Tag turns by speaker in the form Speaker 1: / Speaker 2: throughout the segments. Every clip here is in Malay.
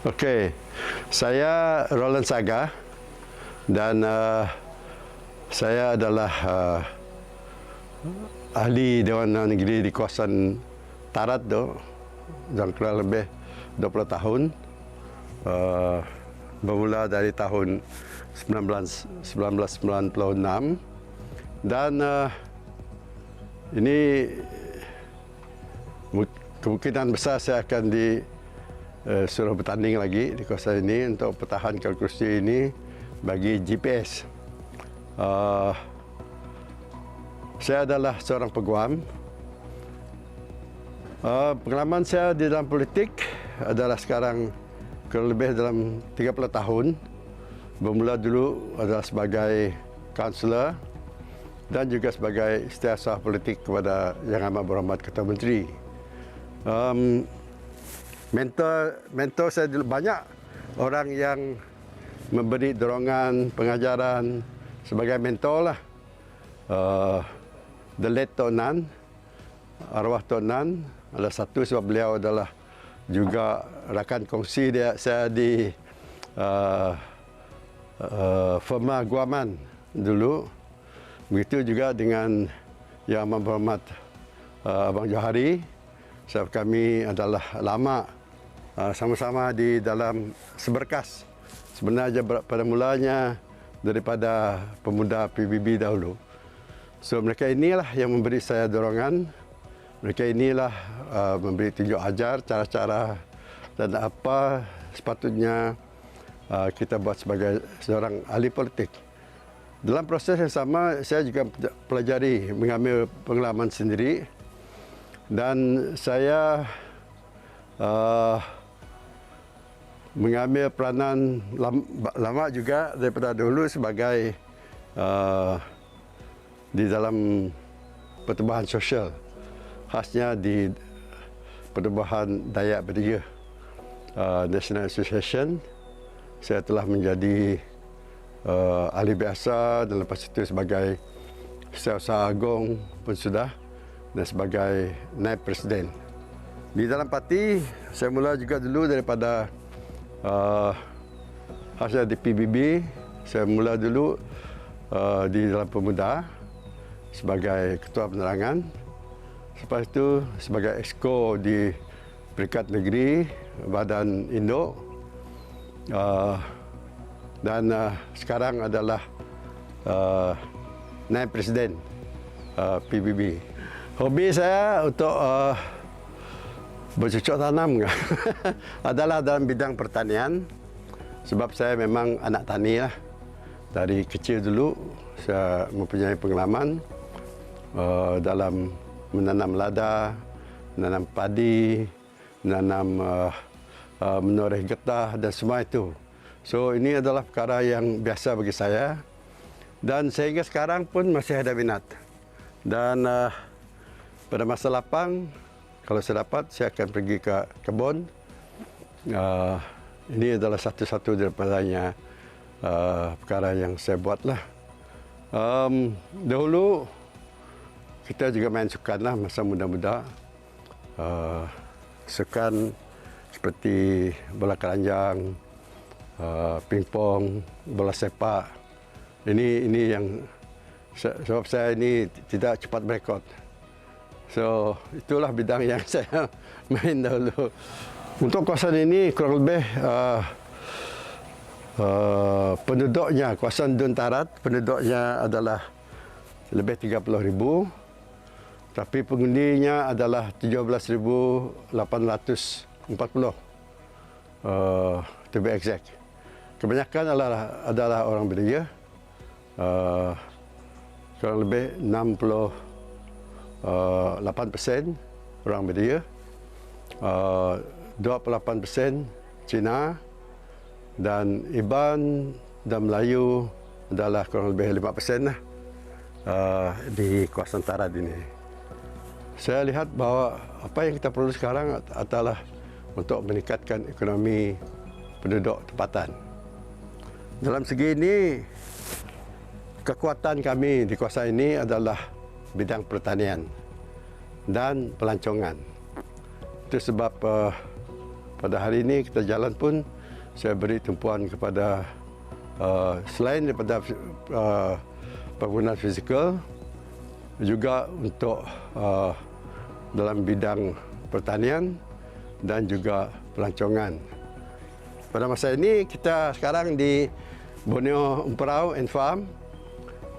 Speaker 1: Okey, saya Roland Saga dan saya adalah ahli Dewan Negeri di kawasan Tarat tu, dan kurang lebih 20 tahun. Bermula dari tahun 1996 dan ini kemungkinan besar saya akan suruh bertanding lagi di kawasan ini untuk pertahankan kursi ini bagi GPS. Saya adalah seorang peguam. Pengalaman saya di dalam politik adalah sekarang kurang lebih dalam 30 tahun. Bermula dulu adalah sebagai kaunselor dan juga sebagai setiausaha politik kepada Yang Amat Berhormat Ketua Menteri. Mentor saya dulu banyak orang yang memberi dorongan, pengajaran sebagai mentor lah. The late Tok Nan, arwah Tok Nan adalah satu sebab beliau adalah juga rakan kongsi saya di firma guaman dulu. Begitu juga dengan Yang Amat Berhormat Abang Johari. Sebab kami adalah lama sama-sama di dalam seberkas. Sebenarnya pada mulanya daripada pemuda PBB dahulu. So mereka inilah yang memberi saya dorongan. Mereka inilah memberi tunjuk ajar cara-cara dan apa sepatutnya kita buat sebagai seorang ahli politik. Dalam proses yang sama, saya juga pelajari, mengambil pengalaman sendiri. Dan saya mengambil peranan lama juga daripada dulu sebagai di dalam pertubuhan sosial, khasnya di pertubuhan Dayak Bertiga National Association. Saya telah menjadi ahli biasa dan lepas itu sebagai Setiausaha Agong pun sudah, dan sebagai naib presiden. Di dalam parti, saya mula juga dulu daripada hasil di PBB. Saya mula dulu di dalam pemuda sebagai ketua penerangan. Lepas itu sebagai exco di Peringkat Negeri Badan Induk. Dan sekarang adalah naib presiden PBB. Hobi saya untuk bercocok tanam adalah dalam bidang pertanian. Sebab saya memang anak tani lah. Dari kecil dulu saya mempunyai pengalaman dalam menanam lada, menanam padi, menanam menoreh getah dan semua itu. So ini adalah perkara yang biasa bagi saya dan sehingga sekarang pun masih ada minat. Dan pada masa lapang, kalau saya dapat, saya akan pergi ke kebun. Ini adalah satu-satu daripadanya perkara yang saya buatlah. Dahulu kita juga main sukan lah masa muda-muda. Sukan seperti bola keranjang, pingpong, bola sepak. Ini yang sebab saya ini tidak cepat berekod. So itulah bidang yang saya main dahulu. Untuk kawasan ini kurang lebih penduduknya, kawasan Dun Tarat, penduduknya adalah lebih 30,000. Tapi pengundinya adalah 17,840. To be exact. Kebanyakan adalah orang belia. Kurang lebih 68% orang belia. 28% Cina dan Iban dan Melayu adalah kurang lebih 5% lah, di kawasan Tarat ini. Saya lihat bahawa apa yang kita perlu sekarang adalah untuk meningkatkan ekonomi penduduk tempatan. Dalam segi ini, kekuatan kami di kawasan ini adalah bidang pertanian dan pelancongan. Itu sebab pada hari ini kita jalan pun saya beri tumpuan kepada selain daripada penggunaan fizikal, juga untuk dalam bidang pertanian dan juga pelancongan. Pada masa ini kita sekarang di Borneo Emperau and Farm,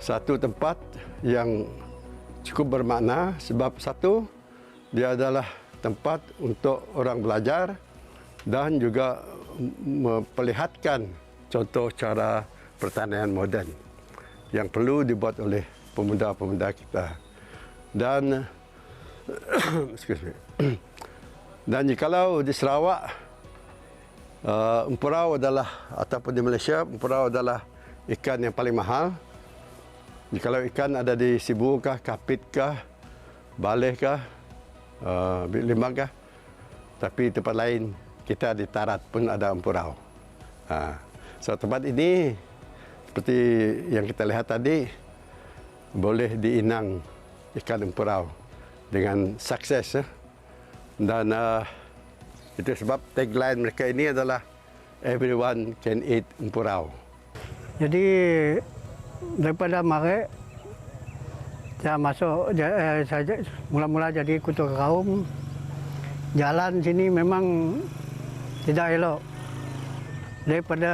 Speaker 1: satu tempat yang cukup bermakna sebab satu, dia adalah tempat untuk orang belajar dan juga memperlihatkan contoh cara pertanian moden yang perlu dibuat oleh pemuda-pemuda kita. Dan excuse me. Dan jikalau di Sarawak, empurau adalah, ataupun di Malaysia, empurau adalah ikan yang paling mahal. Jikalau ikan ada di Sibu kah, Kapit kah, Baleh kah, Limbang kah, tapi tempat lain kita di Tarat pun ada empurau. So tempat ini seperti yang kita lihat tadi, boleh diinang ikan empurau dengan sukses. Dan itu sebab tagline mereka ini adalah everyone can eat empurau.
Speaker 2: Jadi daripada mari saya masuk, saya mula-mula jadi ketua kaum. Jalan sini memang tidak elok. Daripada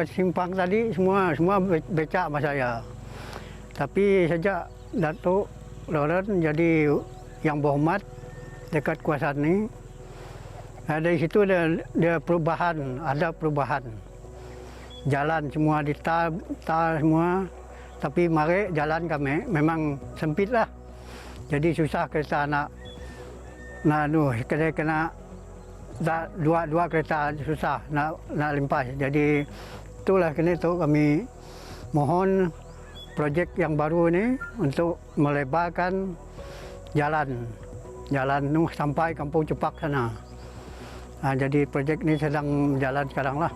Speaker 2: simpang tadi semua becak sama saya. Tapi sejak Datuk Loren jadi yang berhormat dekat kawasan ini, dari situ dia perubahan, ada perubahan. Jalan semua ditar semua, tapi mari jalan kami memang sempit lah. Jadi susah kereta nak kena dua kereta susah nak limpas. Jadi itulah kena tu kami mohon projek yang baru ini untuk melebarkan jalan tu sampai Kampung Cepak sana. Jadi projek ini sedang jalan sekarang lah.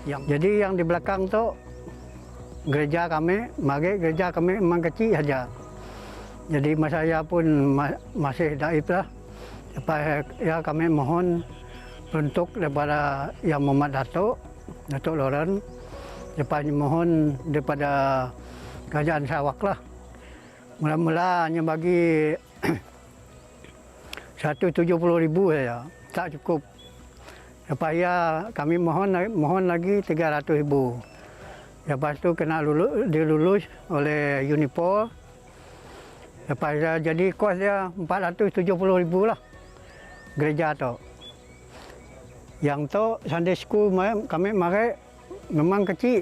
Speaker 2: Jadi yang di belakang tu gereja kami, gereja kami memang kecil saja. Jadi masa saya pun masih daif lah. Ya kami mohon untuk daripada Yang Muhammad Datuk Loren, lepas mohon daripada Kerajaan Sarawak lah. Mula-mula hanya bagi 170,000 saja, tak cukup. Lepas ya kami mohon lagi 300,000. Lepas tu kena dilulus oleh Unipol. Lepas jadi kos dia 470,000 lah gereja tu. Yang tu Sunday School kami mari memang kecil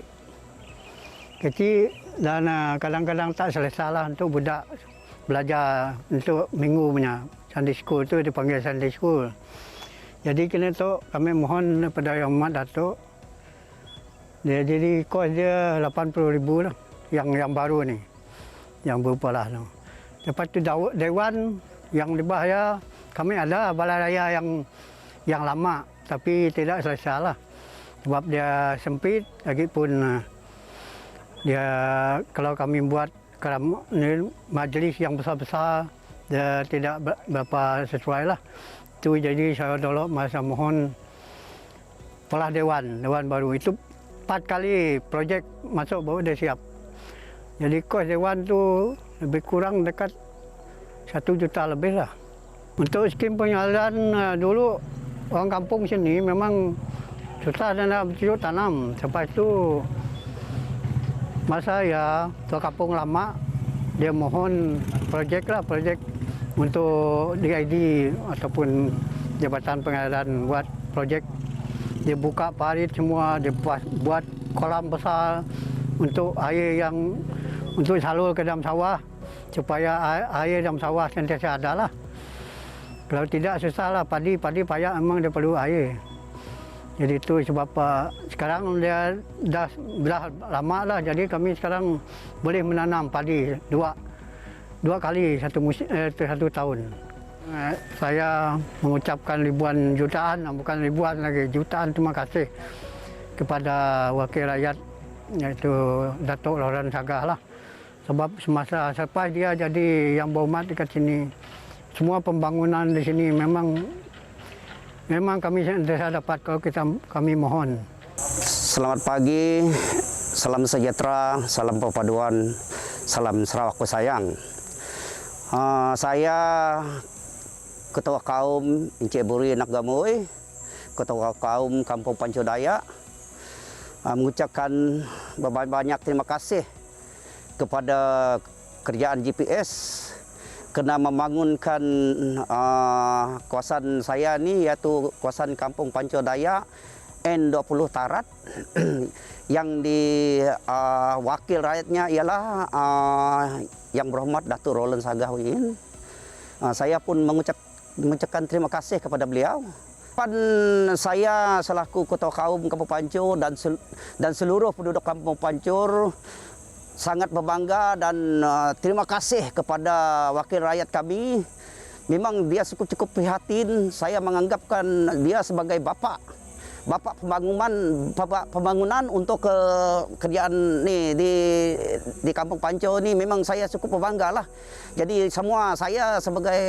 Speaker 2: dan kadang-kadang tak selesai lah untuk budak belajar untuk minggu punya. Sunday School tu dipanggil Sunday School. Jadi kena tu kami mohon kepada Yang Muhammad Datuk. Dia jadi kos dia 80,000 lah yang baru ni, yang berupa lah tu. Lepas tu dewan yang di bawah kami ada balai raya yang lama tapi tidak selesai lah. Sebab dia sempit, lagipun dia kalau kami buat majlis yang besar-besar dia tidak berapa sesuai lah. Itu jadi saya tolong masa mohon pelah dewan baru. Itu 4 kali projek masuk baru dia siap. Jadi kos dewan tu lebih kurang dekat 1 juta lebih lah. Untuk skim penyaluran dulu orang kampung sini memang susah nak bercocok tanam. Lepas tu masa ya tua kampung lama dia mohon projek untuk DID ataupun Jabatan Pengadaan buat projek. Dia buka parit semua, dia buat kolam besar untuk air yang untuk salur ke dalam sawah supaya air dalam sawah sentiasa ada lah. Kalau tidak susah lah, padi payah memang dia perlu air. Jadi itu sebab sekarang dia dah lama lah, jadi kami sekarang boleh menanam padi dua kali satu tahun. Saya mengucapkan ribuan jutaan, bukan ribuan lagi, jutaan terima kasih kepada wakil rakyat iaitu Datuk Loren Sagah lah. Sebab semasa selepas dia jadi yang berhormat dekat sini, semua pembangunan di sini memang memang kami sentiasa dapat kalau kami mohon.
Speaker 3: Selamat pagi, salam sejahtera, salam perpaduan, salam Sarawak sayang. Saya Ketua Kaum Encik Buri Nak Gamoy, Ketua Kaum Kampung Panco Dayak, mengucapkan banyak terima kasih kepada kerajaan GPS kena membangunkan kawasan saya ni, iaitu kawasan Kampung Panco Dayak N20 Tarat yang di wakil rakyatnya ialah Yang Berhormat Datuk Roland Sagahwin. Saya pun mengucapkan terima kasih kepada beliau. Saya selaku Ketua Kaum Kampung Pancur dan seluruh penduduk Kampung Pancur sangat berbangga dan terima kasih kepada wakil rakyat kami. Memang dia cukup prihatin. Saya menganggapkan dia sebagai bapa pembangunan untuk kerjaan ni di Kampung Pancur ni. Memang saya cukup berbangga lah. Jadi semua saya sebagai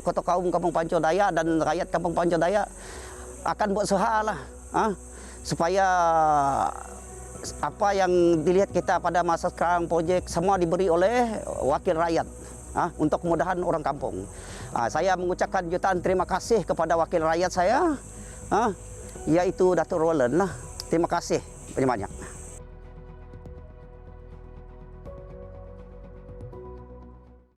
Speaker 3: Ketua Kaum Kampung Pancur Dayak dan rakyat Kampung Pancur Dayak akan berusaha lah supaya apa yang dilihat kita pada masa sekarang, projek semua diberi oleh wakil rakyat untuk kemudahan orang kampung. Saya mengucapkan jutaan terima kasih kepada wakil rakyat saya, yaitu Datuk Roland lah. Terima kasih banyak-banyak.